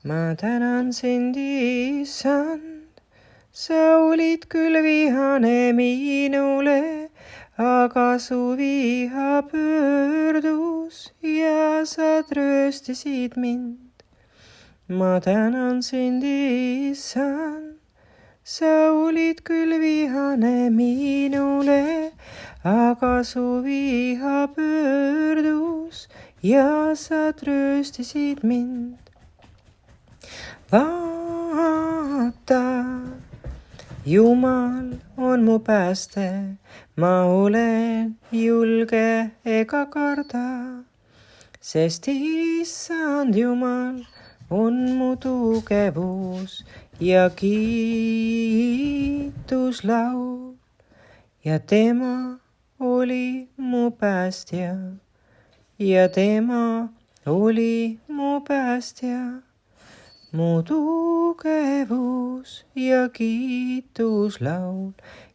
ma tänan sind, Issand, sa olid küll vihane minule, aga su viha pöördus ja sa trööstisid mind. ma tänan sind, Issand, sa olid küll vihane minule, aga su viha pöördus ja sa trööstisid mind. vaata, Jumal on mu pääste, ma olen julge ega karda, sest Issand Jumal on mu tugevus ja kiituslaul ja tema oli mu päästja ja tema oli mu päästja, mu tugevus ja kiituslaul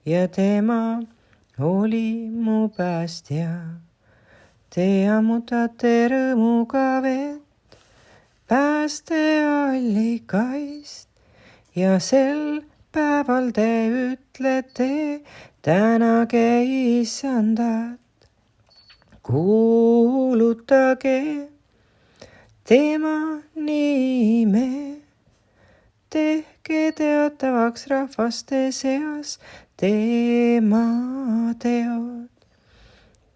ja tema oli mu päästja. Te ammutate rõõmuga vett päästeallikaist ja sel päeval te ütlete, tänage Issandat, kuulutage tema nime, tehke teatavaks rahvaste seas tema teod,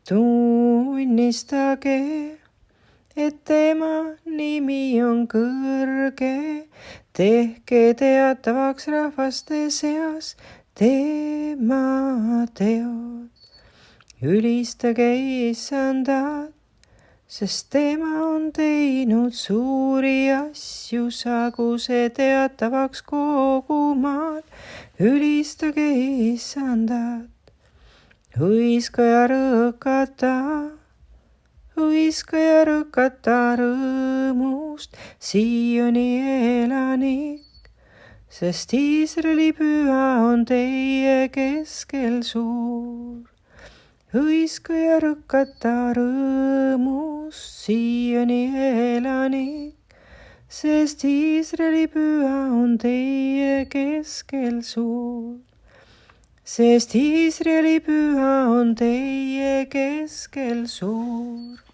tunnistage, et tema nimi on kõrge, tehke teatavaks rahvaste seas tema teod. Ülistage Issandat, sest tema on teinud suuri asju, sagu see teatavaks kogu maal. Ülistage Issandat, hõiska ja rõõkata rõõmust, Sioni elanik, sest Iisraeli püha on teie keskel suur. hõiska ja rõõkata rõõmust, Sioni elanik, sest Iisraeli püha on teie keskel suur. sest Iisraeli püha on teie keskel suur.